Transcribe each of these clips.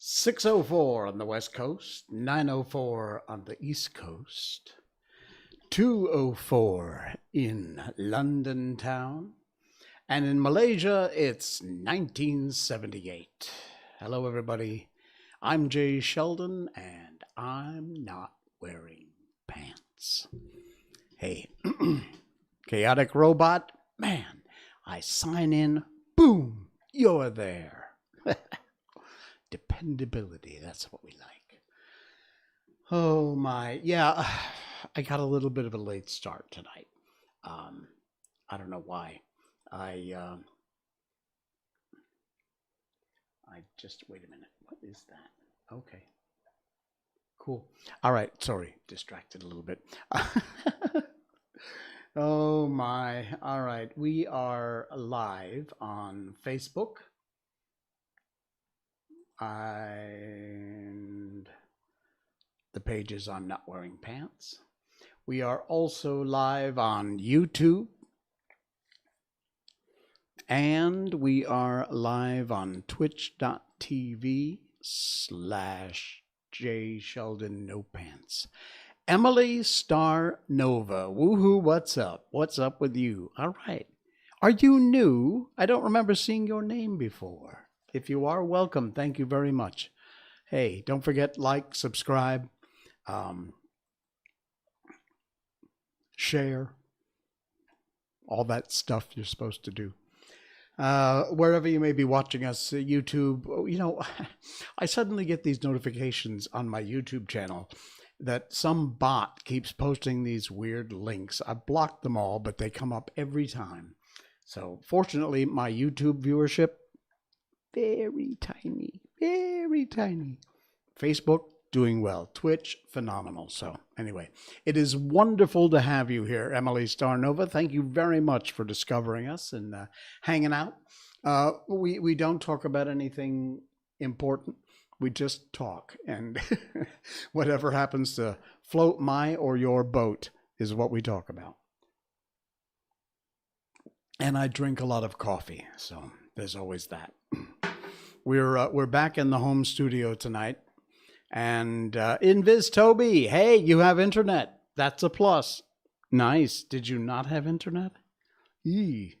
6:04 on the West Coast, 9:04 on the East Coast, 2:04 in London town, and in Malaysia it's 1978. Hello, everybody. I'm Jay Sheldon, and I'm not wearing pants. Hey, chaotic robot, man, I sign in, boom, you're there. Dependability, that's what we like. Oh my, yeah, I got a little bit of a late start tonight. I don't know why. I just, wait a minute, what is that? Okay, cool. All right, sorry, distracted a little bit. Oh my, all right, we are live on Facebook. And the page is on Not Wearing Pants. We are also live on YouTube. And we are live on twitch.tv/J Sheldon No Pants. Emily Star Nova. Woohoo, what's up? What's up with you? All right. Are you new? I don't remember seeing your name before. If you are, welcome. Thank you very much. Hey, don't forget, like, subscribe, share, all that stuff you're supposed to do. Wherever you may be watching us, YouTube, you know, I suddenly get these notifications on my YouTube channel that some bot keeps posting these weird links. I've blocked them all, but they come up every time. So fortunately, my YouTube viewership, very tiny, very tiny. Facebook, doing well. Twitch, phenomenal. So anyway, it is wonderful to have you here, Emily Starnova. Thank you very much for discovering us and hanging out. We don't talk about anything important. We just talk, and whatever happens to float my or your boat is what we talk about. And I drink a lot of coffee, so there's always that. We're back in the home studio tonight, and Invis Toby, hey, you have internet. That's a plus. Nice. Did you not have internet? Eee.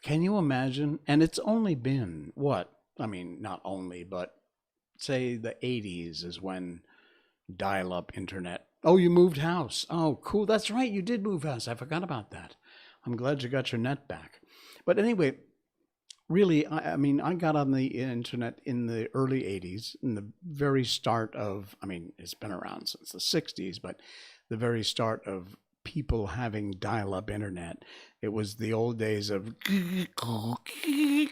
Can you imagine? And it's only been what? I mean, not only, but say the 80s is when dial-up internet. Oh, you moved house. Oh, cool. That's right. You did move house. I forgot about that. I'm glad you got your net back. But anyway, really, I mean, I got on the internet in the early 80s, in the very start of, I mean, it's been around since the 60s, but the very start of people having dial-up internet. It was the old days of, you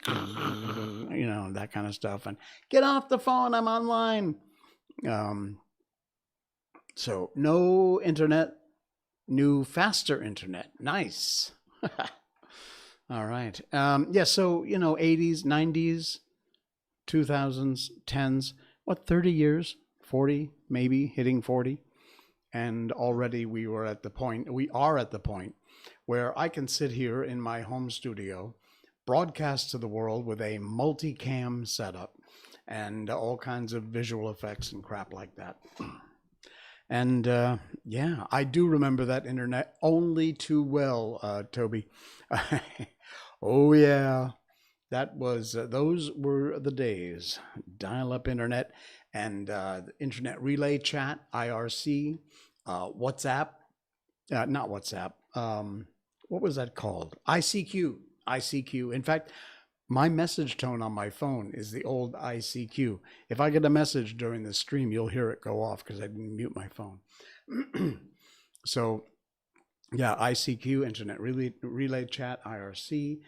know, that kind of stuff. And get off the phone, I'm online. So no internet, new faster internet. Nice. All right. Yeah, so, you know, 80s, 90s, 2000s, 10s, what, 30 years, 40, maybe hitting 40. And already we are at the point where I can sit here in my home studio, broadcast to the world with a multicam setup and all kinds of visual effects and crap like that. And yeah, I do remember that internet only too well, Toby. Oh yeah, that was those were the days. Dial-up internet and internet relay chat, IRC, WhatsApp, not WhatsApp. What was that called? ICQ. ICQ. In fact, my message tone on my phone is the old ICQ. If I get a message during the stream, you'll hear it go off because I didn't mute my phone. So, yeah, ICQ, Internet Relay Chat, IRC.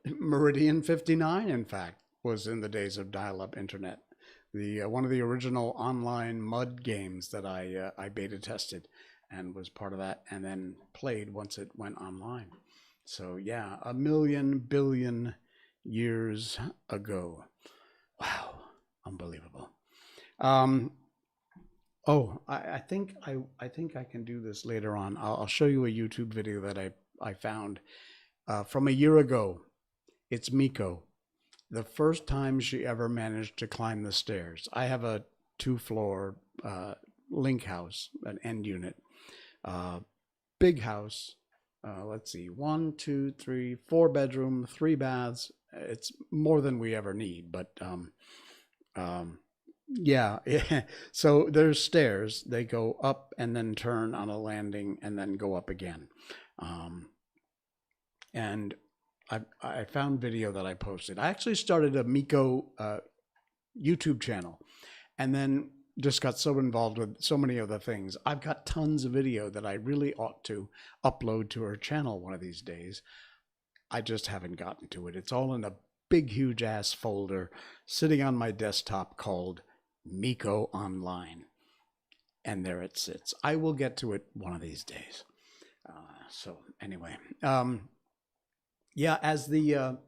Meridian 59, in fact, was in the days of dial-up internet. One of the original online MUD games that I beta tested and was part of that and then played once it went online. So yeah, 1 billion years ago. Wow, unbelievable. Oh, I think I can do this later on. I'll show you a YouTube video that I found from a year ago. It's Miko, the first time she ever managed to climb the stairs. I have a 2-floor link house, an end unit, uh, big house. Let's see, 1, 2, 3, 4 bedroom, 3 baths. It's more than we ever need, but um, yeah. So there's stairs. They go up and then turn on a landing and then go up again. Um, and I found video that I posted. I actually started a Miko YouTube channel, and then just got so involved with so many other things. I've got tons of video that I really ought to upload to her channel one of these days. I just haven't gotten to it. It's all in a big, huge ass folder sitting on my desktop called Miko Online. And there it sits. I will get to it one of these days. So anyway, yeah, as the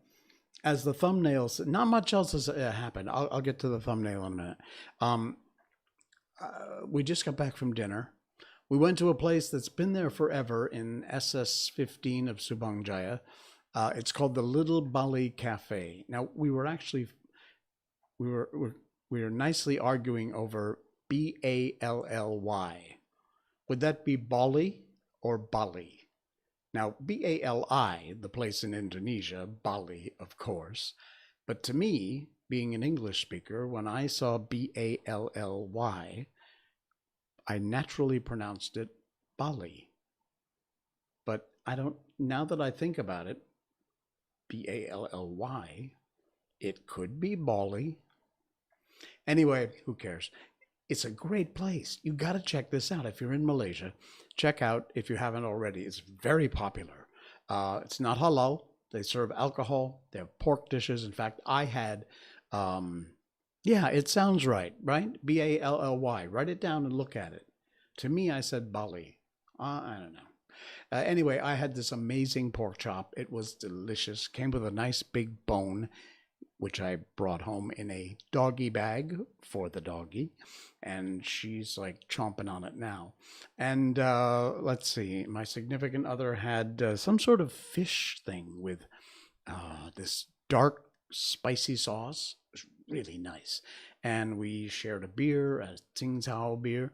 thumbnails, not much else has happened. I'll get to the thumbnail in a minute. We just got back from dinner. We went to a place that's been there forever in SS15 of Subang Jaya. It's called the Little Bali Cafe. Now we were nicely arguing over Bally. Would that be Bali or Bali? Now, Bali, the place in Indonesia, Bali, of course. But to me, being an English speaker, when I saw Bally, I naturally pronounced it Bali. But I don't, now that I think about it, Bally, it could be Bali. Anyway, who cares? It's a great place. You got to check this out. If you're in Malaysia, check out if you haven't already. It's very popular. It's not halal. They serve alcohol. They have pork dishes. In fact, I had, yeah, it sounds right, right? Bally. Write it down and look at it. To me, I said Bali. I don't know. Anyway, I had this amazing pork chop. It was delicious. Came with a nice big bone, which I brought home in a doggy bag for the doggy. And she's like chomping on it now. And let's see, my significant other had some sort of fish thing with this dark, spicy sauce. It was really nice. And we shared a beer, a Tsingtao beer.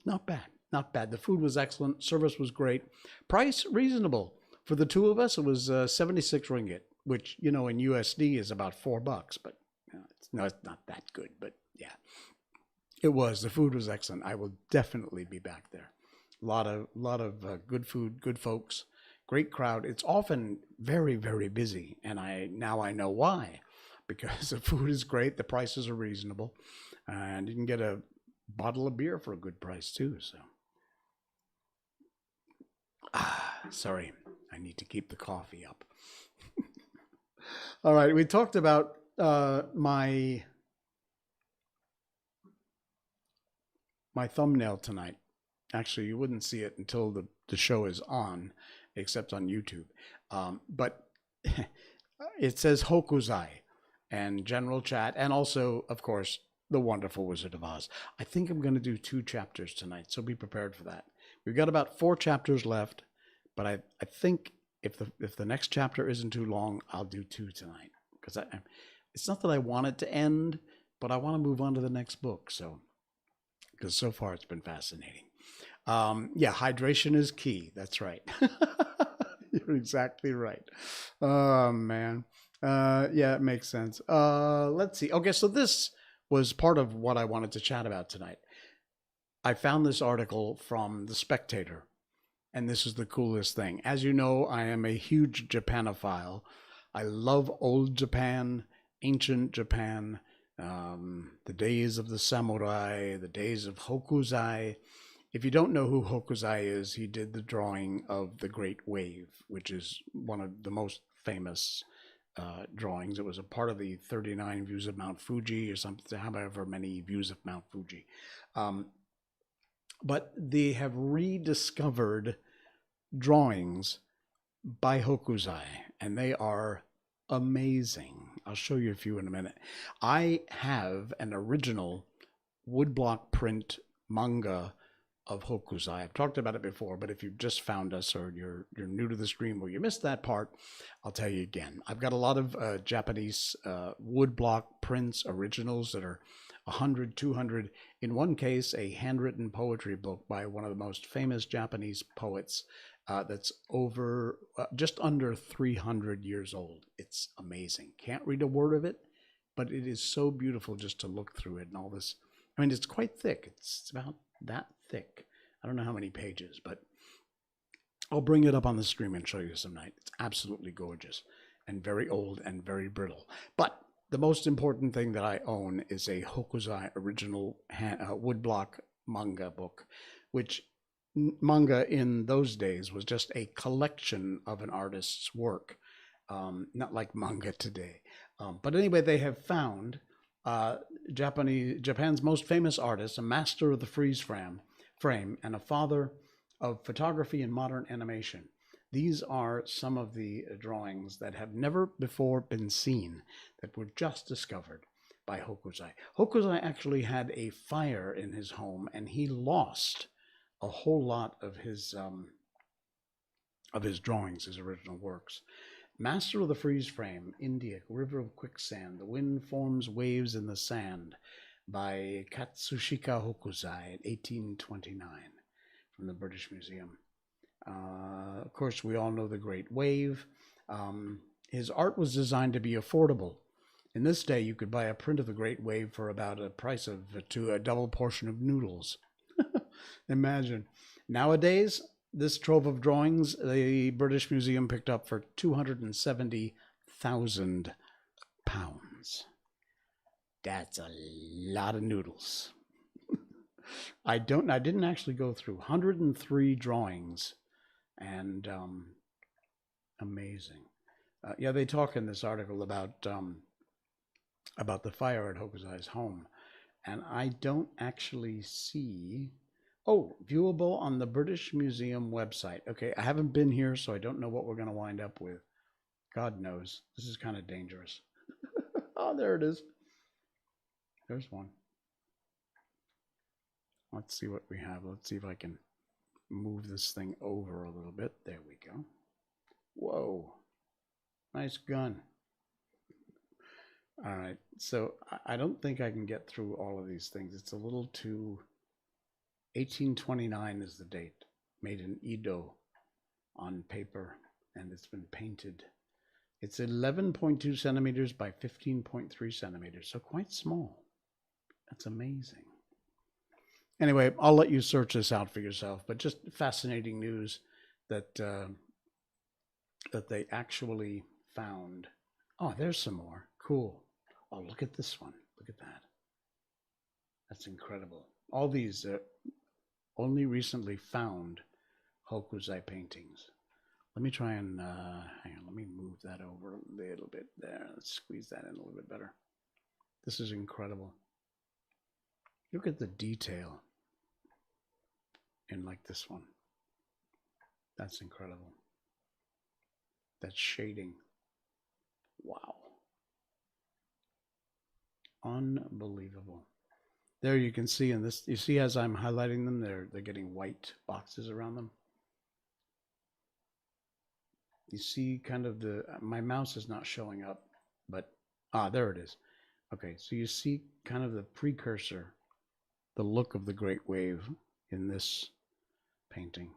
Not bad, not bad. The food was excellent. Service was great. Price reasonable. For the two of us, it was 76 ringgit, which, you know, in USD is about $4, but it's not that good, but yeah, it was. The food was excellent. I will definitely be back there. A lot of good food, good folks, great crowd. It's often very, very busy, and now I know why, because the food is great, the prices are reasonable, and you can get a bottle of beer for a good price too. So, sorry, I need to keep the coffee up. All right, we talked about my thumbnail tonight. Actually, you wouldn't see it until the show is on, except on YouTube. But it says Hokusai and general chat, and also, of course, The Wonderful Wizard of Oz. I think I'm going to do 2 chapters tonight, so be prepared for that. We've got about 4 chapters left, but I think if the next chapter isn't too long, I'll do 2 tonight. Because it's not that I want it to end, but I want to move on to the next book. So, because so far it's been fascinating. Yeah, hydration is key. That's right. You're exactly right. Oh, man. Yeah, it makes sense. Let's see. Okay, so this was part of what I wanted to chat about tonight. I found this article from The Spectator, and this is the coolest thing. As you know, I am a huge Japanophile. I love old Japan, ancient Japan, the days of the samurai, the days of Hokusai. If you don't know who Hokusai is, he did the drawing of the Great Wave, which is one of the most famous drawings. It was a part of the 39 views of Mount Fuji, or something, however many views of Mount Fuji. But they have rediscovered drawings by Hokusai, and they are amazing. I'll show you a few in a minute. I have an original woodblock print manga of Hokusai. I've talked about it before, but if you've just found us or you're new to the stream or you missed that part, I'll tell you again. I've got a lot of Japanese woodblock prints, originals that are 100, 200. In one case, a handwritten poetry book by one of the most famous Japanese poets that's over just under 300 years old. It's amazing. Can't read a word of it, but it is so beautiful just to look through it and all this. I mean, it's quite thick. It's about that thick. I don't know how many pages, but I'll bring it up on the stream and show you some night. It's absolutely gorgeous and very old and very brittle. But the most important thing that I own is a Hokusai original woodblock manga book, which manga in those days was just a collection of an artist's work, not like manga today. But anyway, they have found Japan's most famous artist, a master of the freeze frame, and a father of photography and modern animation. These are some of the drawings that have never before been seen, that were just discovered by Hokusai. Hokusai actually had a fire in his home, and he lost a whole lot of his drawings, his original works. Master of the Freeze Frame, India, River of Quicksand, The Wind Forms Waves in the Sand, by Katsushika Hokusai in 1829 from the British Museum. Of course, we all know the Great Wave. His art was designed to be affordable. In this day, you could buy a print of the Great Wave for about a price of to a double portion of noodles. Imagine. Nowadays, this trove of drawings, the British Museum picked up for £270,000. That's a lot of noodles. I didn't actually go through 103 drawings, and amazing. Yeah, they talk in this article about the fire at Hokusai's home, and I don't actually see. Oh, viewable on the British Museum website. Okay, I haven't been here, so I don't know what we're going to wind up with. God knows. This is kind of dangerous. Oh, there it is. There's one. Let's see what we have. Let's see if I can move this thing over a little bit. There we go. Whoa. Nice gun. All right. So I don't think I can get through all of these things. It's a little too... 1829 is the date, made in Edo on paper, and it's been painted. It's 11.2 centimeters by 15.3 centimeters, so quite small. That's amazing. Anyway, I'll let you search this out for yourself, but just fascinating news that that they actually found. Oh, there's some more. Cool. Oh, look at this one. Look at that. That's incredible. All these only recently found Hokusai paintings. Let me try and, hang on, let me move that over a little bit there. Let's squeeze that in a little bit better. This is incredible. Look at the detail in like this one. That's incredible. That shading. Wow. Unbelievable. There you can see in this, you see as I'm highlighting them, they're getting white boxes around them. You see kind of my mouse is not showing up, but, there it is. Okay, so you see kind of the precursor, the look of the Great Wave in this painting.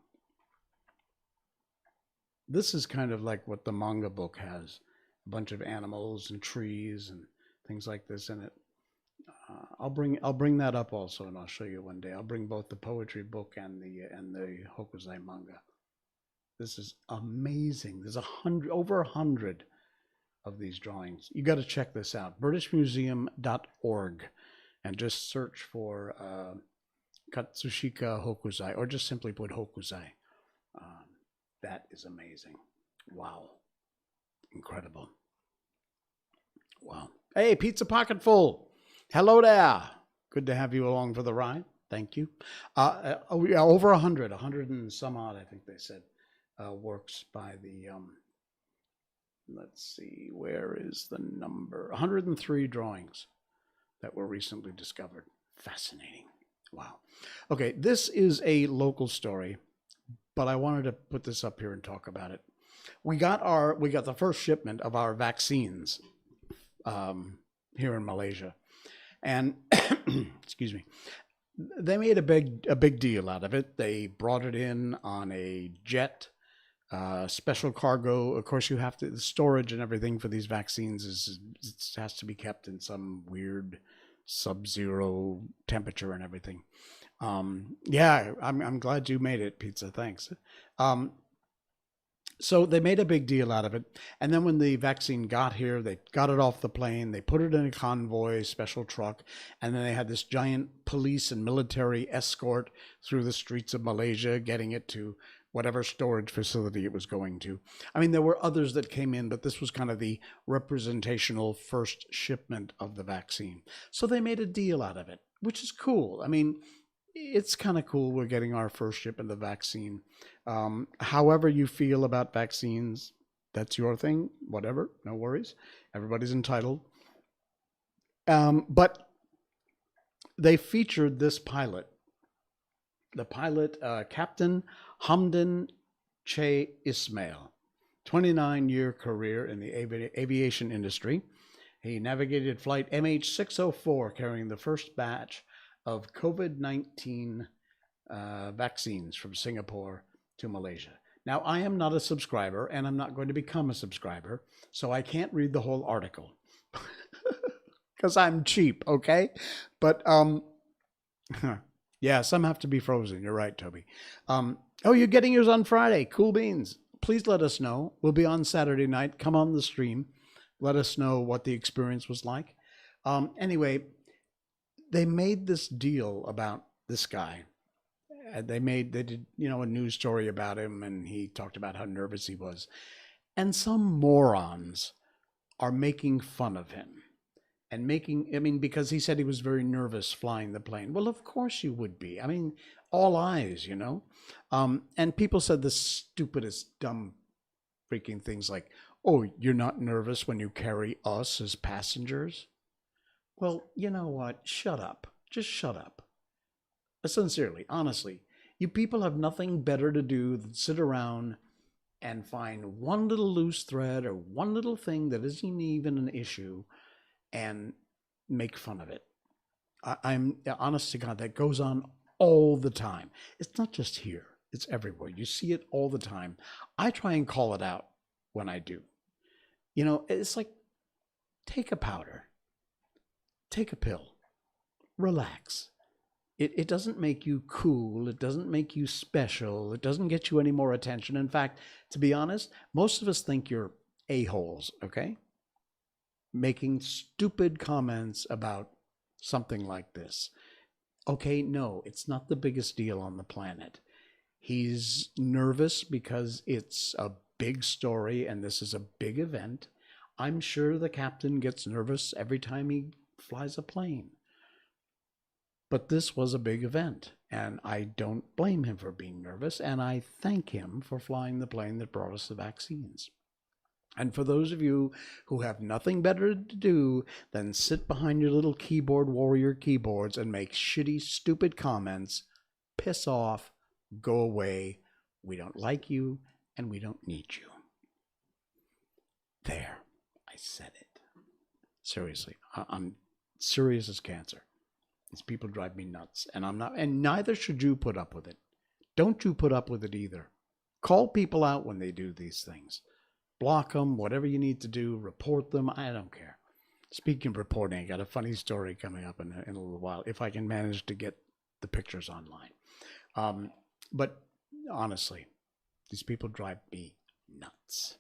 This is kind of like what the manga book has, a bunch of animals and trees and things like this in it. I'll bring that up also, and I'll show you one day. I'll bring both the poetry book and the Hokusai manga. This is amazing. There's over 100 of these drawings. You got to check this out. BritishMuseum.org, and just search for Katsushika Hokusai, or just simply put Hokusai. That is amazing. Wow. Incredible. Wow. Hey, Pizza Pocket Full. Hello there. Good to have you along for the ride. Thank you. Over 100 and some odd, I think they said, works by the, let's see, where is the number? 103 drawings that were recently discovered. Fascinating. Wow. Okay, this is a local story, but I wanted to put this up here and talk about it. We got the first shipment of our vaccines here in Malaysia, and excuse me, they made a big deal out of it. They brought it in on a jet, special cargo. Of course, you have to the storage and everything for these vaccines it has to be kept in some weird sub-zero temperature and everything. Yeah, I'm glad you made it, pizza. Thanks. Um, so they made a big deal out of it. And then when the vaccine got here, they got it off the plane, they put it in a convoy, special truck, and then they had this giant police and military escort through the streets of Malaysia, getting it to whatever storage facility it was going to. I mean, there were others that came in, but this was kind of the representational first shipment of the vaccine. So they made a deal out of it, which is cool. I mean, it's kind of cool we're getting our first shipment of the vaccine. However you feel about vaccines, that's your thing, whatever, no worries. Everybody's entitled. But they featured this pilot. The pilot, Captain Hamdan Che Ismail, 29-year career in the aviation industry. He navigated flight MH604 carrying the first batch of COVID-19 vaccines from Singapore to Malaysia. Now, I am not a subscriber, and I'm not going to become a subscriber, so I can't read the whole article because I'm cheap, okay? But yeah, some have to be frozen. You're right, Toby. Oh, you're getting yours on Friday. Cool beans. Please let us know. We'll be on Saturday night. Come on the stream. Let us know what the experience was like. Anyway, they made this deal about this guy. They did, a news story about him, and he talked about how nervous he was. And some morons are making fun of him. And because he said he was very nervous flying the plane. Well, of course you would be. I mean, all eyes, And people said the stupidest, dumb freaking things like, oh, you're not nervous when you carry us as passengers? Well, you know what? Shut up. Just shut up. Sincerely, honestly, you people have nothing better to do than sit around and find one little loose thread or one little thing that isn't even an issue and make fun of it. I'm honest to God, that goes on all the time. It's not just here. It's everywhere. You see it all the time. I try and call it out when I do. It's like, take a powder. Take a pill. Relax. It doesn't make you cool. It doesn't make you special. It doesn't get you any more attention. In fact, to be honest, most of us think you're a-holes, okay? Making stupid comments about something like this. Okay, no, it's not the biggest deal on the planet. He's nervous because it's a big story and this is a big event. I'm sure the captain gets nervous every time he flies a plane. But this was a big event, and I don't blame him for being nervous, and I thank him for flying the plane that brought us the vaccines. And for those of you who have nothing better to do than sit behind your little keyboard warrior keyboards and make shitty, stupid comments, piss off, go away. We don't like you, and we don't need you. There, I said it. Seriously, I'm serious as cancer. These people drive me nuts, and I'm not, and neither should you put up with it. Don't you put up with it either. Call people out when they do these things. Block them, whatever you need to do, report them, I don't care. Speaking of reporting, I got a funny story coming up in a little while, if I can manage to get the pictures online. But honestly, these people drive me nuts.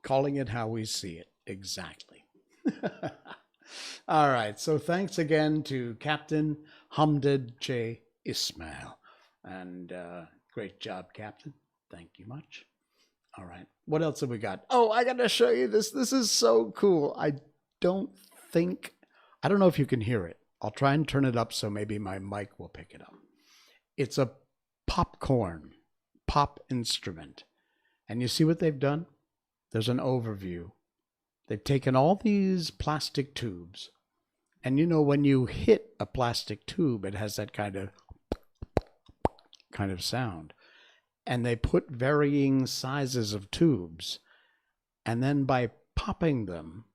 Calling it how we see it, exactly. All right, so thanks again to Captain Hamdan Che Ismail. And great job, Captain. Thank you much. All right, what else have we got? Oh, I got to show you this. This is so cool. I don't know if you can hear it. I'll try and turn it up so maybe my mic will pick it up. It's a pop instrument. And you see what they've done? There's an overview. They've taken all these plastic tubes, And you know, when you hit a plastic tube, it has that kind of sound. And they put varying sizes of tubes. And then by popping them,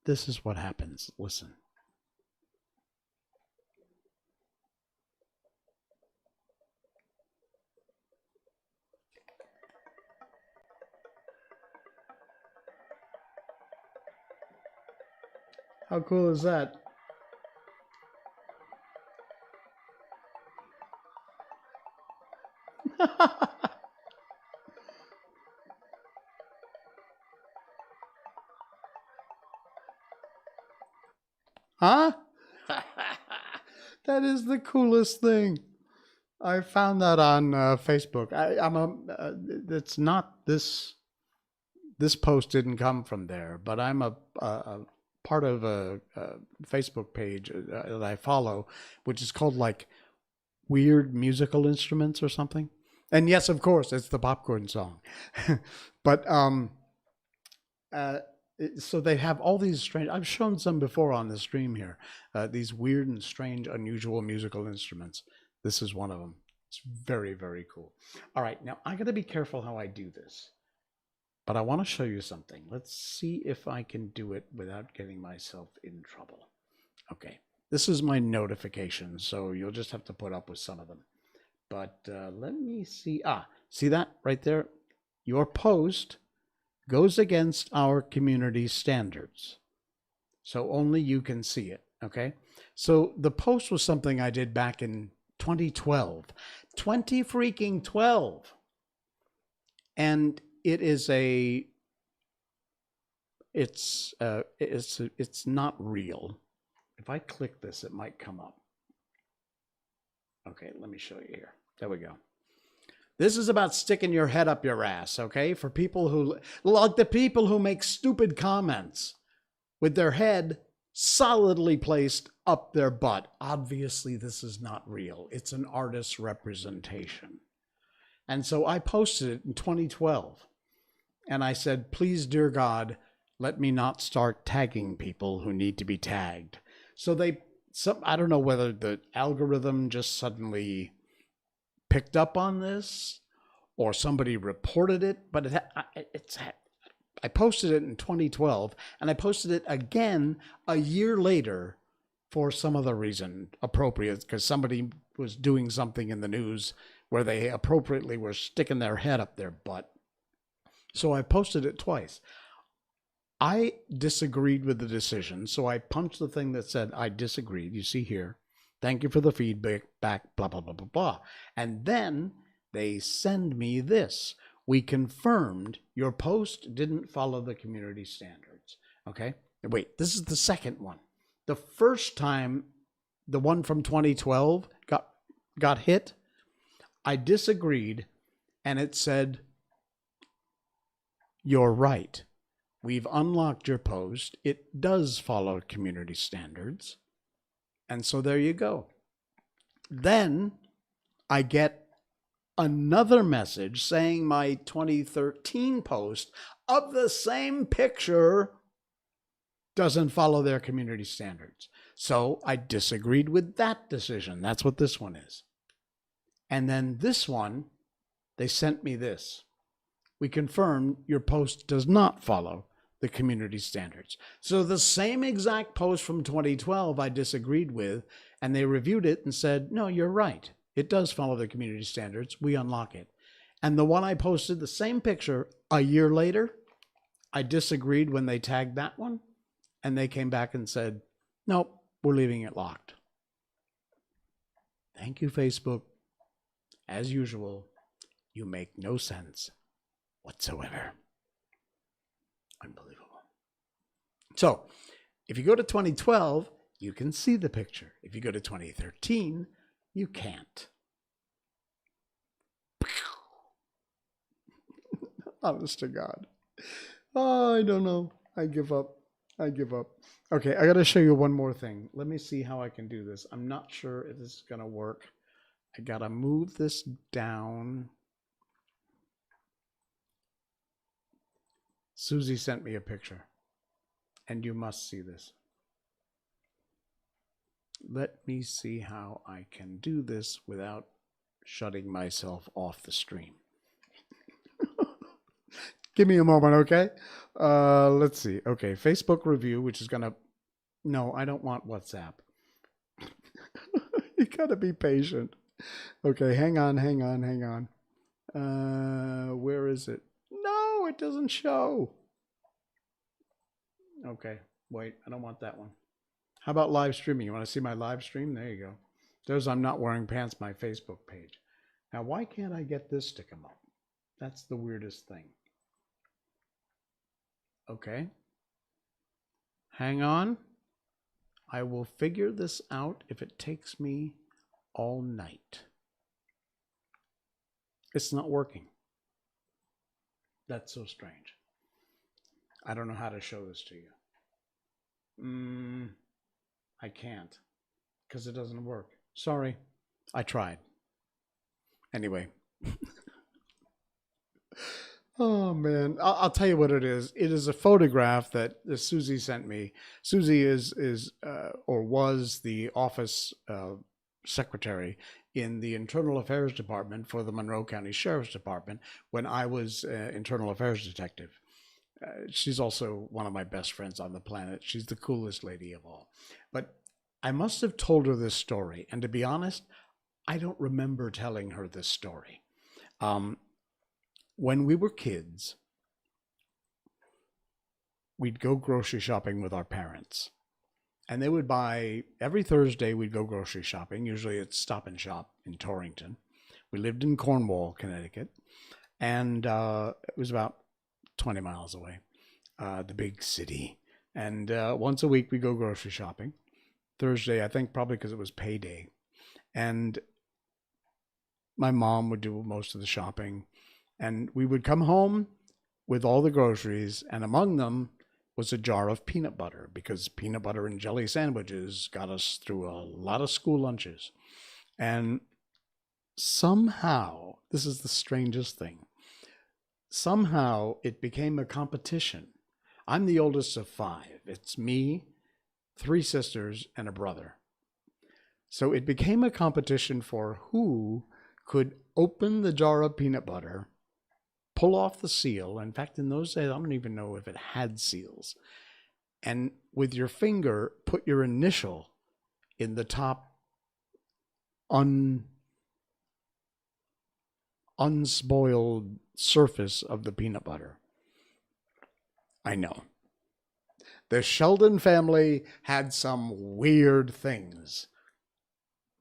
this is what happens. Listen. How cool is that? Huh? That is the coolest thing. I found that on Facebook. I'm a. It's not this. This post didn't come from there, but I'm a part of a Facebook page that I follow, which is called like weird musical instruments or something. And yes, of course, it's the popcorn song. But uh, so they have all these strange. I've shown some before on the stream here. These weird and strange, unusual musical instruments. This is one of them. It's very, very cool. All right, now I got to be careful how I do this, but I want to show you something. Let's see if I can do it without getting myself in trouble. Okay, this is my notification, so you'll just have to put up with some of them. But let me see. See that right there? Your post goes against our community standards. So only you can see it, okay? So the post was something I did back in 2012. 20 freaking 12. And it is it's not real. If I click this, it might come up. Okay, let me show you here. There we go. This is about sticking your head up your ass, okay? For people who, like the people who make stupid comments with their head solidly placed up their butt. Obviously, this is not real. It's an artist's representation. And so I posted it in 2012. And I said, please, dear God, let me not start tagging people who need to be tagged. So I don't know whether the algorithm just suddenly picked up on this or somebody reported it, but I posted it in 2012 and I posted it again a year later for some other reason appropriate, because somebody was doing something in the news where they appropriately were sticking their head up their butt. So I posted it twice. I disagreed with the decision, so I punched the thing that said I disagreed. You see here. Thank you for the feedback, blah, blah, blah, blah, blah. And then they send me this. We confirmed your post didn't follow the community standards. Okay? Wait, this is the second one. The first time the one from 2012 got hit, I disagreed, and it said, you're right. We've unlocked your post. It does follow community standards. And so there you go. Then I get another message saying my 2013 post of the same picture doesn't follow their community standards. So I disagreed with that decision. That's what this one is. And then this one, they sent me this. We confirm your post does not follow the community standards. So the same exact post from 2012 I disagreed with, and they reviewed it and said, no, you're right. It does follow the community standards. We unlock it. And the one I posted, the same picture, a year later, I disagreed when they tagged that one, and they came back and said, nope, we're leaving it locked. Thank you, Facebook. As usual, you make no sense whatsoever. Unbelievable. So, if you go to 2012, you can see the picture. If you go to 2013, you can't. Honest to God. Oh, I don't know. I give up. Okay, I got to show you one more thing. Let me see how I can do this. I'm not sure if this is going to work. I got to move this down. Susie sent me a picture, and you must see this. Let me see how I can do this without shutting myself off the stream. Give me a moment, okay? Let's see. Okay, Facebook review, which is going to... No, I don't want WhatsApp. You got to be patient. Okay, hang on. Where is it? No, it doesn't show. Okay, wait, I don't want that one. How about live streaming? You want to see my live stream? There you go. There's I'm Not Wearing Pants, my Facebook page. Now, why can't I get this to come up? That's the weirdest thing. Okay. Hang on. I will figure this out if it takes me all night. It's not working. That's so strange. I don't know how to show this to you. I can't because it doesn't work. Sorry. I tried. Anyway. Oh, man. I'll tell you what it is. It is a photograph that Susie sent me. Susie is or was the office secretary in the Internal Affairs Department for the Monroe County Sheriff's Department when I was Internal Affairs Detective. She's also one of my best friends on the planet. She's the coolest lady of all. But I must have told her this story. And to be honest, I don't remember telling her this story. When we were kids, we'd go grocery shopping with our parents. And they would buy, every Thursday we'd go grocery shopping. Usually it's Stop and Shop in Torrington. We lived in Cornwall, Connecticut. And it was about 20 miles away, the big city. And once a week we go grocery shopping. Thursday, I think probably because it was payday. And my mom would do most of the shopping. And we would come home with all the groceries, and among them was a jar of peanut butter, because peanut butter and jelly sandwiches got us through a lot of school lunches. And somehow, this is the strangest thing, somehow it became a competition. I'm the oldest of 5. It's me, 3 sisters, and a brother. So it became a competition for who could open the jar of peanut butter, pull off the seal. In fact, in those days, I don't even know if it had seals. And with your finger, put your initial in the top unspoiled surface of the peanut butter. I know. The Sheldon family had some weird things.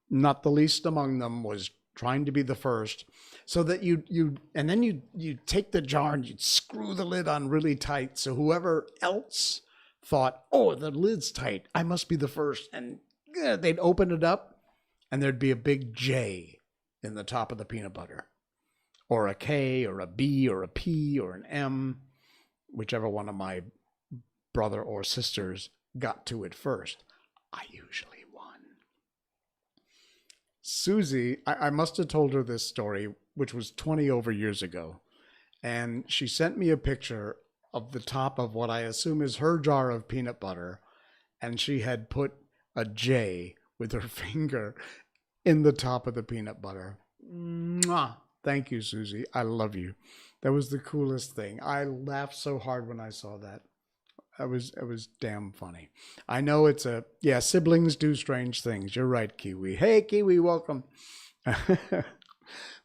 Not the least among them was trying to be the first, so that you take the jar and you'd screw the lid on really tight, so whoever else thought, oh, the lid's tight, I must be the first, and they'd open it up and there'd be a big J in the top of the peanut butter, or a K or a B or a P or an M, whichever one of my brother or sisters got to it first. I usually won. Susie, I must have told her this story, which was 20 over years ago, and she sent me a picture of the top of what I assume is her jar of peanut butter, and she had put a J with her finger in the top of the peanut butter. Mwah! Thank you, Susie. I love you. That was the coolest thing. I laughed so hard when I saw that. It was damn funny. I know it's siblings do strange things. You're right, Kiwi. Hey, Kiwi, welcome.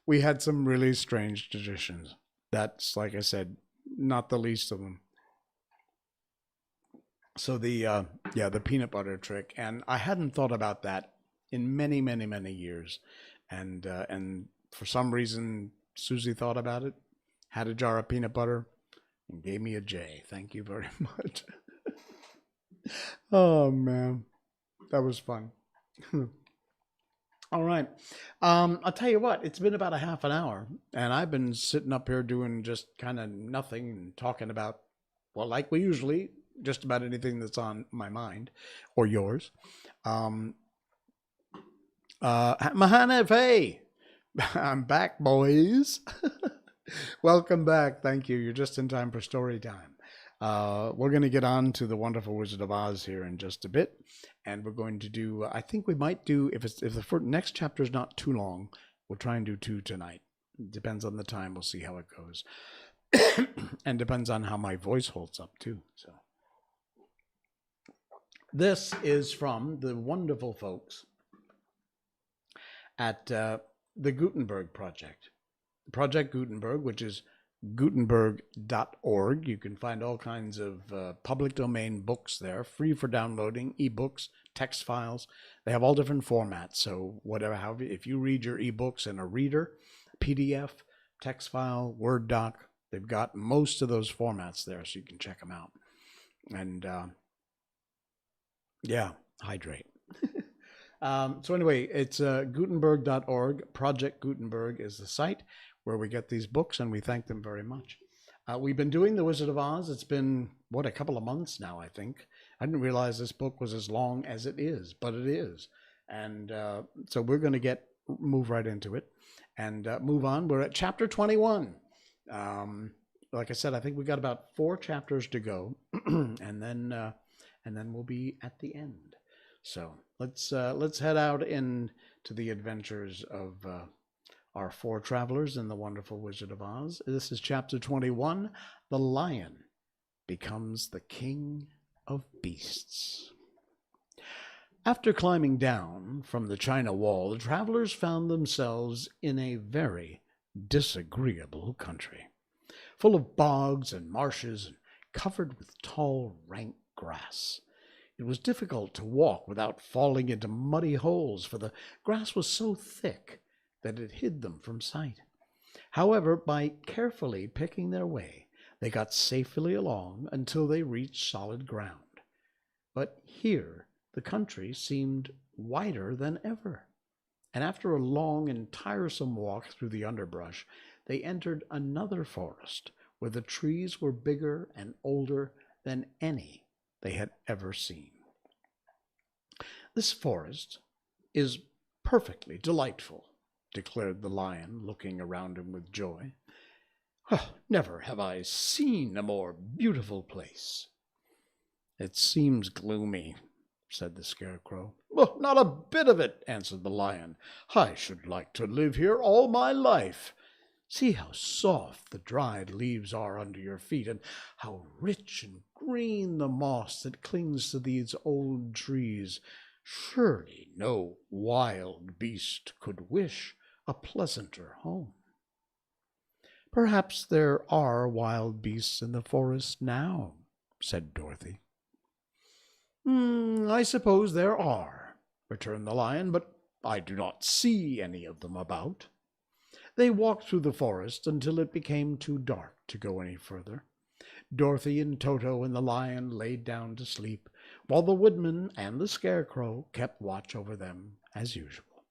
We had some really strange traditions. That's, like I said, not the least of them. So the peanut butter trick, and I hadn't thought about that in many, many, many years, and for some reason Susie thought about it, had a jar of peanut butter, and gave me a J. Thank you very much. Oh, man. That was fun. All right. I'll tell you what, it's been about a half an hour, and I've been sitting up here doing just kind of nothing and talking about, well, like we usually, just about anything that's on my mind or yours. Mahanev, hey, I'm back, boys. Welcome back. Thank you. You're just in time for story time. We're going to get on to the Wonderful Wizard of Oz here in just a bit, and we're going to do. I think we might do if the next chapter is not too long, we'll try and do 2 tonight. It depends on the time. We'll see how it goes, and depends on how my voice holds up too. So this is from the wonderful folks at the Gutenberg Project, Project Gutenberg, which is Gutenberg.org. You can find all kinds of public domain books there, free for downloading, ebooks, text files. They have all different formats. So however, if you read your ebooks in a reader, PDF, text file, Word doc, they've got most of those formats there, so you can check them out. And yeah, hydrate. So anyway, it's Gutenberg.org. Project Gutenberg is the site where we get these books, and we thank them very much. We've been doing The Wizard of Oz. It's been, a couple of months now, I think. I didn't realize this book was as long as it is, but it is. And so we're going to move right into it and move on. We're at chapter 21. Like I said, I think we got about 4 chapters to go, and then we'll be at the end. So let's head out into the adventures of our 4 travelers in the Wonderful Wizard of Oz. This is chapter 21. The Lion becomes the King of Beasts. After climbing down from the China Wall, the travelers found themselves in a very disagreeable country, full of bogs and marshes and covered with tall, rank grass. It was difficult to walk without falling into muddy holes, for the grass was so thick that it hid them from sight. However, by carefully picking their way, they got safely along until they reached solid ground. But here the country seemed wider than ever, and after a long and tiresome walk through the underbrush, they entered another forest where the trees were bigger and older than any they had ever seen. This forest is perfectly delightful, declared the Lion, looking around him with joy. Never have I seen a more beautiful place. It seems gloomy, said the Scarecrow. Well, not a bit of it, answered the Lion. I should like to live here all my life. See how soft the dried leaves are under your feet, and how rich and green the moss that clings to these old trees. Surely no wild beast could wish a pleasanter home. Perhaps there are wild beasts in the forest now, said Dorothy. I suppose there are, returned the Lion, but I do not see any of them about. They walked through the forest until it became too dark to go any further. Dorothy and Toto and the Lion laid down to sleep, while the Woodman and the Scarecrow kept watch over them as usual.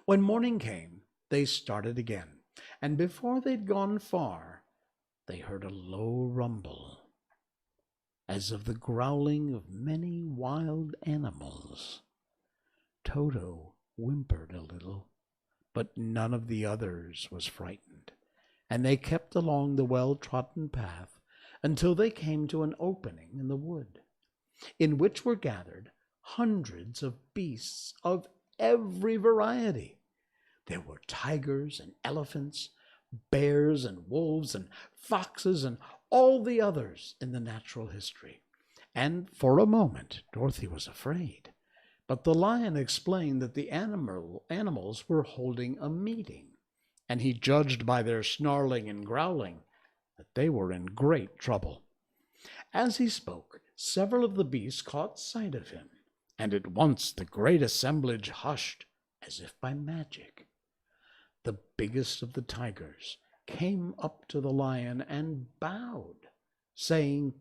When morning came, they started again, and before they'd gone far, they heard a low rumble, as of the growling of many wild animals. Toto whimpered a little, but none of the others was frightened, and they kept along the well-trodden path until they came to an opening in the wood, in which were gathered hundreds of beasts of every variety. There were tigers and elephants, bears and wolves and foxes and all the others in the natural history. And for a moment Dorothy was afraid, but the Lion explained that the animals were holding a meeting, and he judged by their snarling and growling that they were in great trouble. As he spoke, several of the beasts caught sight of him, and at once the great assemblage hushed as if by magic. The biggest of the tigers came up to the Lion and bowed, saying,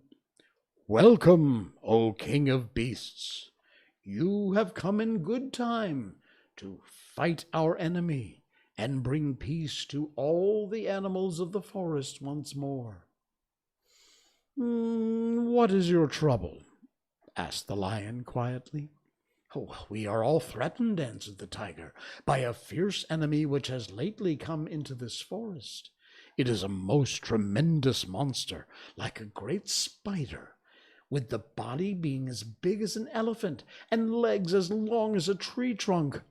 "Welcome, O King of Beasts! You have come in good time to fight our enemy and bring peace to all the animals of the forest once more." "What is your trouble?" asked the Lion quietly. "Oh, we are all threatened," answered the tiger, "by a fierce enemy which has lately come into this forest. It is a most tremendous monster, like a great spider, with the body being as big as an elephant and legs as long as a tree trunk.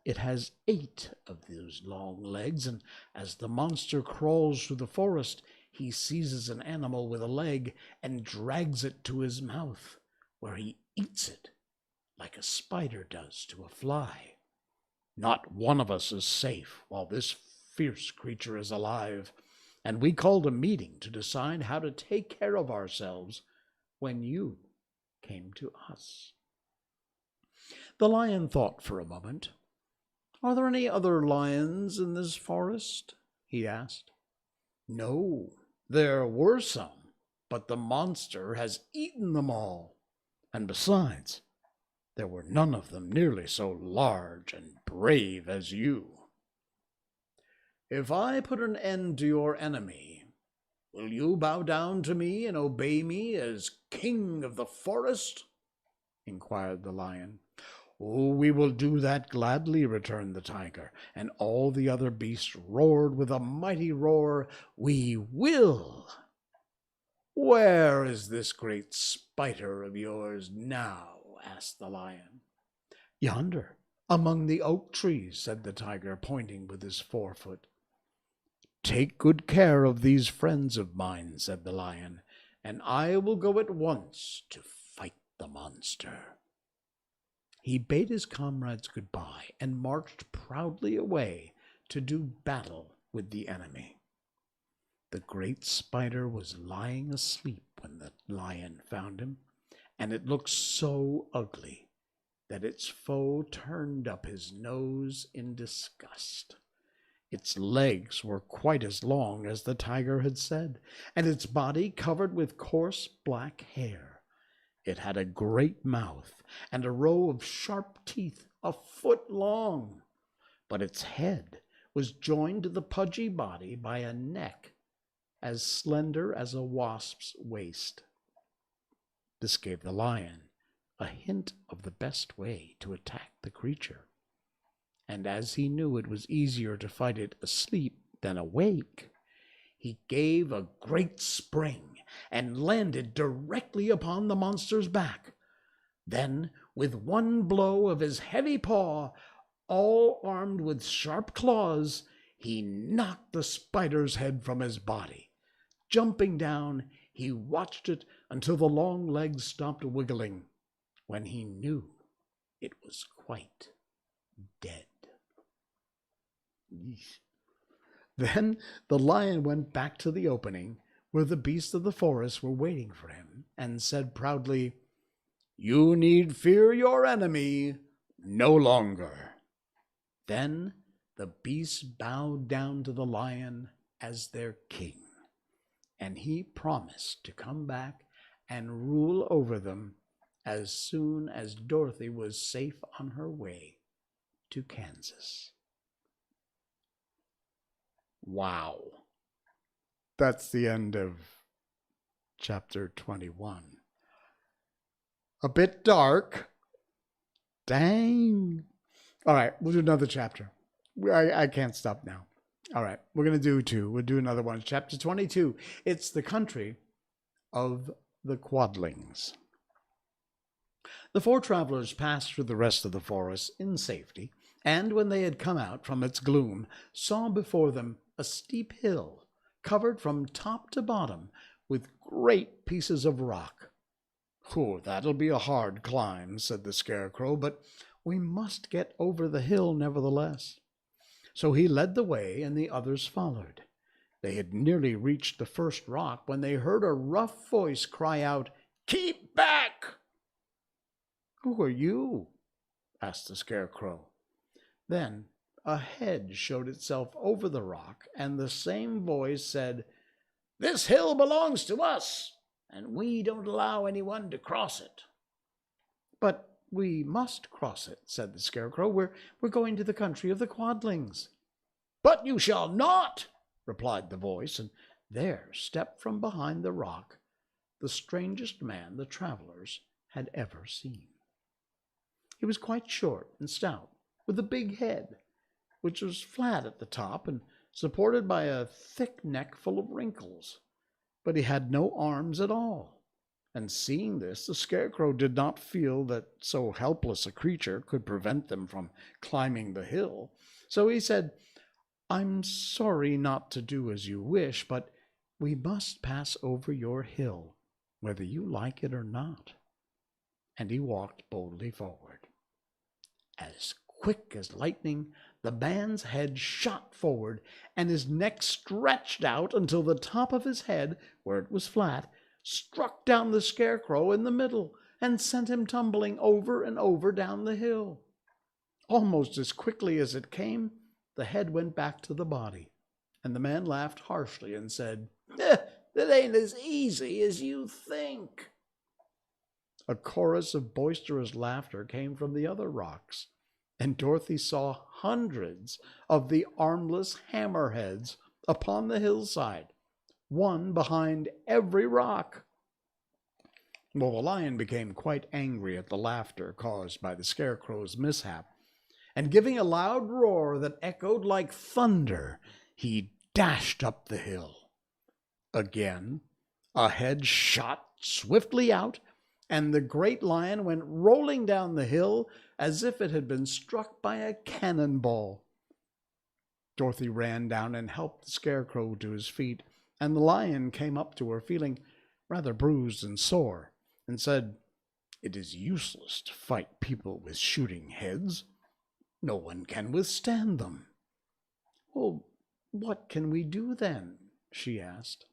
It has 8 of those long legs, and as the monster crawls through the forest, he seizes an animal with a leg and drags it to his mouth, where he eats it, like a spider does to a fly. Not one of us is safe while this fierce creature is alive, and we called a meeting to decide how to take care of ourselves when you came to us." The lion thought for a moment. "Are there any other lions in this forest?" he asked. "No, there were some, but the monster has eaten them all. And besides, there were none of them nearly so large and brave as you." "If I put an end to your enemy, will you bow down to me and obey me as king of the forest?" inquired the lion. "Oh, we will do that gladly," returned the tiger, and all the other beasts roared with a mighty roar, "We will!" "Where is this great spider of yours now?" asked the lion. "Yonder, among the oak trees," said the tiger, pointing with his forefoot. "Take good care of these friends of mine," said the lion, "and I will go at once to fight the monster." He bade his comrades goodbye and marched proudly away to do battle with the enemy. The great spider was lying asleep when the lion found him, and it looked so ugly that its foe turned up his nose in disgust. Its legs were quite as long as the tiger had said, and its body covered with coarse black hair. It had a great mouth and a row of sharp teeth 1 foot long, but its head was joined to the pudgy body by a neck as slender as a wasp's waist. This gave the lion a hint of the best way to attack the creature, and as he knew it was easier to fight it asleep than awake, he gave a great spring and landed directly upon the monster's back. Then, with one blow of his heavy paw, all armed with sharp claws, he knocked the spider's head from his body. Jumping down, he watched it until the long legs stopped wiggling, when he knew it was quite dead. Then the lion went back to the opening where the beasts of the forest were waiting for him and said proudly, "You need fear your enemy no longer." Then the beasts bowed down to the lion as their king, and he promised to come back and rule over them as soon as Dorothy was safe on her way to Kansas. Wow. That's the end of chapter 21. A bit dark. Dang. All right, we'll do another chapter. I can't stop now. All right, we're going to do 2. We'll do another one. Chapter 22. It's the country of the Quadlings. The 4 travelers passed through the rest of the forest in safety, and when they had come out from its gloom, saw before them a steep hill, covered from top to bottom with great pieces of rock. "Oh, that'll be a hard climb," said the Scarecrow, "but we must get over the hill nevertheless." So he led the way, and the others followed. They had nearly reached the first rock when they heard a rough voice cry out, "Keep back!" "Who are you?" asked the Scarecrow. Then a head showed itself over the rock, and the same voice said, "This hill belongs to us, and we don't allow anyone to cross it." "But we must cross it," said the Scarecrow. We're going to the country of the Quadlings." "But you shall not," replied the voice, and there stepped from behind the rock the strangest man the travelers had ever seen. He was quite short and stout, with a big head, which was flat at the top and supported by a thick neck full of wrinkles. But he had no arms at all. And seeing this, the Scarecrow did not feel that so helpless a creature could prevent them from climbing the hill. So he said, "I'm sorry not to do as you wish, but we must pass over your hill, whether you like it or not." And he walked boldly forward. As quick as lightning, the man's head shot forward, and his neck stretched out until the top of his head, where it was flat, struck down the Scarecrow in the middle and sent him tumbling over and over down the hill. Almost as quickly as it came, the head went back to the body, and the man laughed harshly and said, "That ain't as easy as you think." A chorus of boisterous laughter came from the other rocks, and Dorothy saw hundreds of the armless hammerheads upon the hillside, one behind every rock. Well, the lion became quite angry at the laughter caused by the Scarecrow's mishap, and giving a loud roar that echoed like thunder, he dashed up the hill. Again, a head shot swiftly out, and the great lion went rolling down the hill as if it had been struck by a cannonball. Dorothy ran down and helped the Scarecrow to his feet, and the lion came up to her, feeling rather bruised and sore, and said, "It is useless to fight people with shooting heads. No one can withstand them." "Well, what can we do then?" she asked.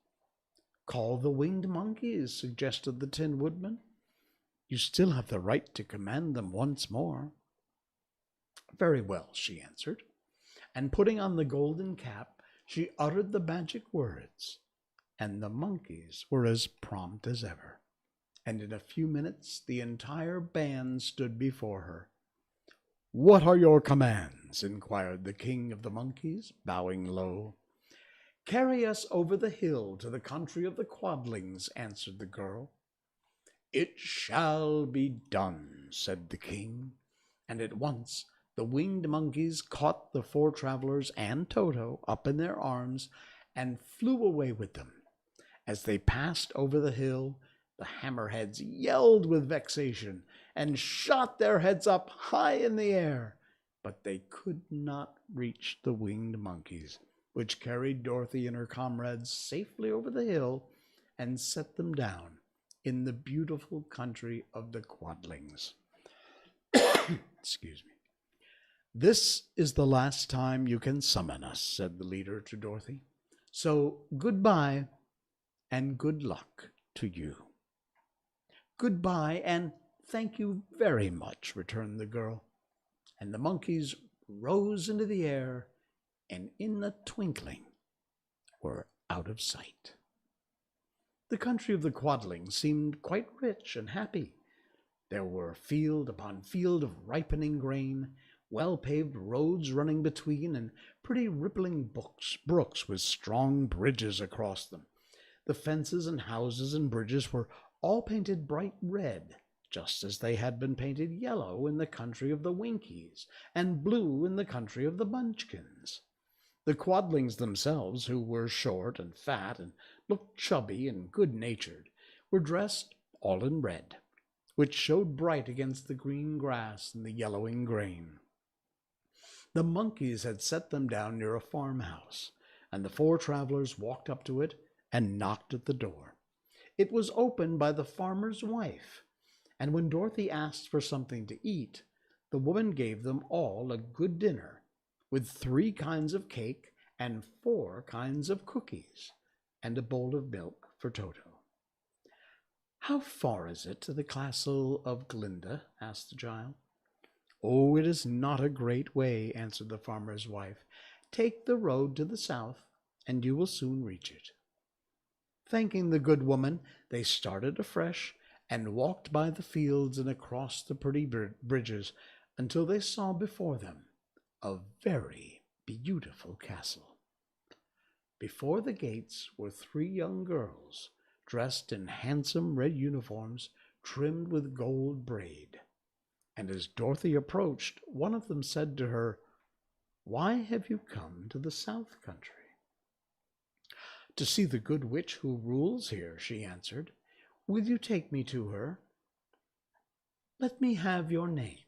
"Call the winged monkeys," suggested the Tin Woodman. "You still have the right to command them once more." "Very well," she answered, and putting on the golden cap, she uttered the magic words, and the monkeys were as prompt as ever, and in a few minutes the entire band stood before her. "What are your commands?" inquired the king of the monkeys, bowing low. "Carry us over the hill to the country of the Quadlings," answered the girl. "It shall be done," said the king, and at once the winged monkeys caught the four travelers and Toto up in their arms and flew away with them. As they passed over the hill, the hammerheads yelled with vexation and shot their heads up high in the air, but they could not reach the winged monkeys, which carried Dorothy and her comrades safely over the hill and set them down in the beautiful country of the Quadlings. Excuse me. "This is the last time you can summon us," said the leader to Dorothy. "So goodbye, and good luck to you." "Goodbye, and thank you very much," returned the girl, and the monkeys rose into the air, and in a twinkling were out of sight. The country of the Quadlings seemed quite rich and happy. There were field upon field of ripening grain, well-paved roads running between, and pretty rippling brooks with strong bridges across them. The fences and houses and bridges were all painted bright red, just as they had been painted yellow in the country of the Winkies, and blue in the country of the Munchkins. The Quadlings themselves, who were short and fat and looked chubby and good-natured, were dressed all in red, which showed bright against the green grass and the yellowing grain. The monkeys had set them down near a farmhouse, and the four travelers walked up to it and knocked at the door. It was opened by the farmer's wife, and when Dorothy asked for something to eat, the woman gave them all a good dinner, with 3 kinds of cake and 4 kinds of cookies, and a bowl of milk for Toto. "How far is it to the castle of Glinda?" asked the child. "Oh, it is not a great way," answered the farmer's wife. "Take the road to the south, and you will soon reach it." Thanking the good woman, they started afresh and walked by the fields and across the pretty bridges until they saw before them a very beautiful castle. Before the gates were 3 young girls, dressed in handsome red uniforms trimmed with gold braid. And as Dorothy approached, one of them said to her, why have you come to the South Country? To see the good witch who rules here, she answered. Will you take me to her? Let me have your name,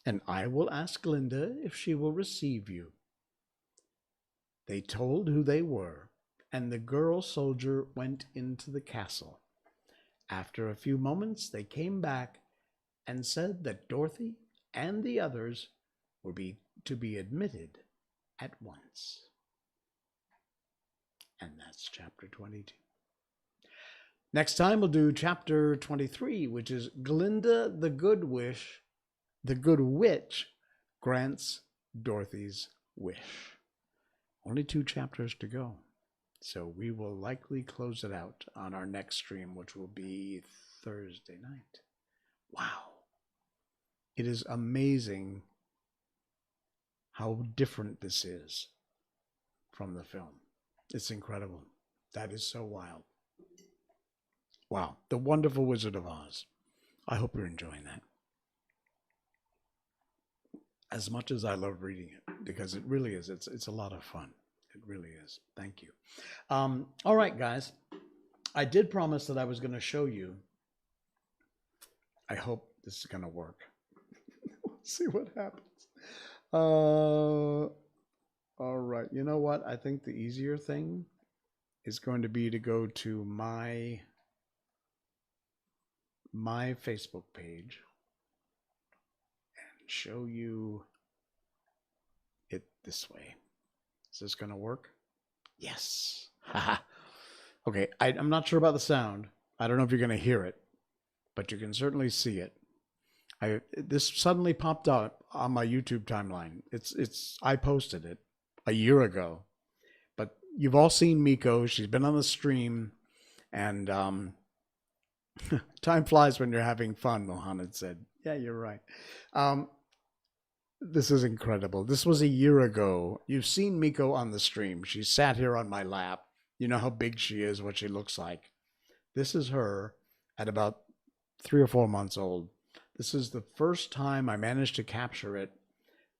and I will ask Glinda if she will receive you. They told who they were, and the girl soldier went into the castle. After a few moments, they came back and said that Dorothy and the others were to be admitted at once. And that's chapter 22. Next time we'll do chapter 23, which is Glinda the Good Witch grants Dorothy's wish. Only 2 chapters to go. So we will likely close it out on our next stream, which will be Thursday night. Wow. It is amazing how different this is from the film. It's incredible. That is so wild. Wow. The Wonderful Wizard of Oz. I hope you're enjoying that. As much as I love reading it, because it really is. It's a lot of fun. It really is. Thank you. All right, guys. I did promise that I was going to show you. I hope this is going to work. We'll see what happens. All right. You know what? I think the easier thing is going to be to go to my Facebook page and show you it this way. Is this going to work? Yes. Okay. I'm not sure about the sound. I don't know if you're going to hear it, but you can certainly see it. This suddenly popped up on my YouTube timeline. I posted it a year ago, but you've all seen Miko. She's been on the stream, and time flies when you're having fun, Mohammed said. Yeah, you're right. This is incredible. This was a year ago. You've seen Miko on the stream. She sat here on my lap. You know how big she is, what she looks like. This is her at about 3 or 4 months old. This is the first time I managed to capture it,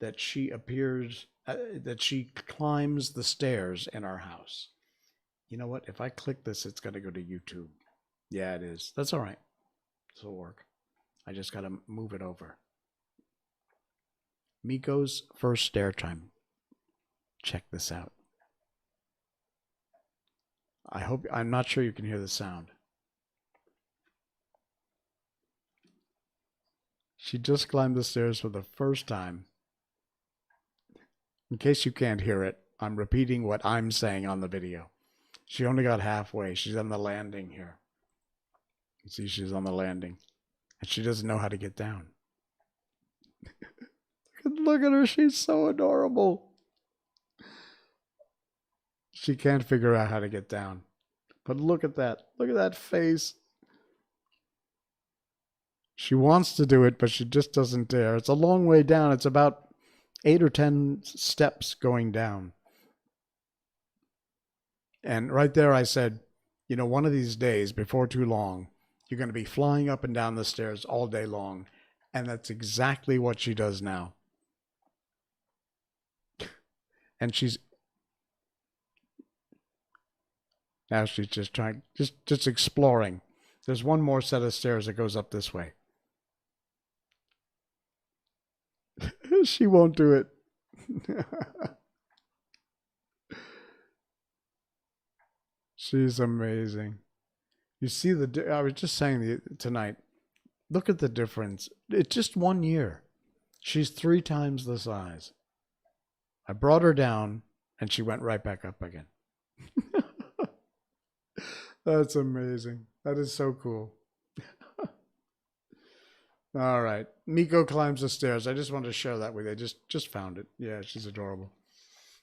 that she appears, that she climbs the stairs in our house. You know what? If I click this, it's going to go to YouTube. Yeah, it is. That's all right. This will work. I just got to move it over. Miko's first stair time. Check this out. I'm not sure you can hear the sound. She just climbed the stairs for the first time. In case you can't hear it, I'm repeating what I'm saying on the video. She only got halfway. She's on the landing here. You see, she's on the landing. And she doesn't know how to get down. Look at her. She's so adorable. She can't figure out how to get down. But look at that. Look at that face. She wants to do it, but she just doesn't dare. It's a long way down. It's about 8 or 10 steps going down. And right there I said, you know, one of these days, before too long, you're going to be flying up and down the stairs all day long. And that's exactly what she does now. And now she's just trying, just exploring. There's one more set of stairs that goes up this way. She won't do it. She's amazing. You see I was just saying tonight, look at the difference. It's just 1 year. She's 3 times the size. I brought her down and she went right back up again. That's amazing. That is so cool. All right. Miko climbs the stairs. I just wanted to share that with you. I just found it. Yeah, she's adorable.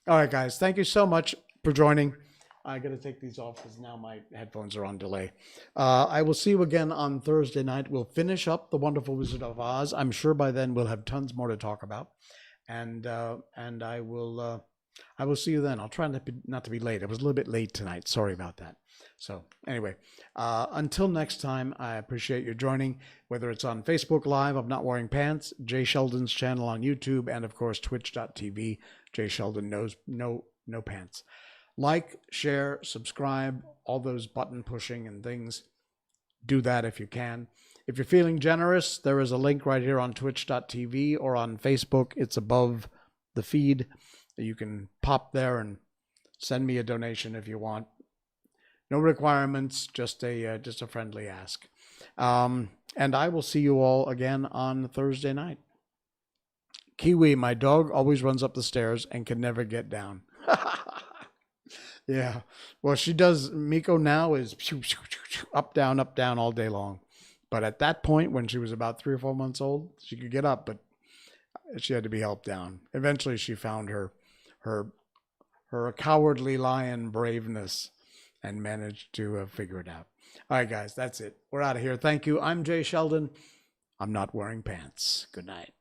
All right, guys. Thank you so much for joining. I got to take these off because now my headphones are on delay. I will see you again on Thursday night. We'll finish up The Wonderful Wizard of Oz. I'm sure by then we'll have tons more to talk about. And I will I will see you then. I'll try not to be late. I was a little bit late tonight. Sorry about that. So anyway, until next time, I appreciate you joining, whether it's on Facebook Live, I'm Not Wearing Pants, Jay Sheldon's channel on YouTube, and of course, twitch.tv, Jay Sheldon knows no pants. Like, share, subscribe, all those button pushing and things. Do that if you can. If you're feeling generous, there is a link right here on twitch.tv or on Facebook. It's above the feed. You can pop there and send me a donation if you want. No requirements, just a friendly ask. And I will see you all again on Thursday night. Kiwi, my dog, always runs up the stairs and can never get down. Yeah. Well, she does. Miko now is up, down all day long. But at that point, when she was about 3 or 4 months old, she could get up, but she had to be helped down. Eventually, she found her cowardly lion braveness and managed to figure it out. All right, guys, that's it. We're out of here. Thank you. I'm Jay Sheldon. I'm not wearing pants. Good night.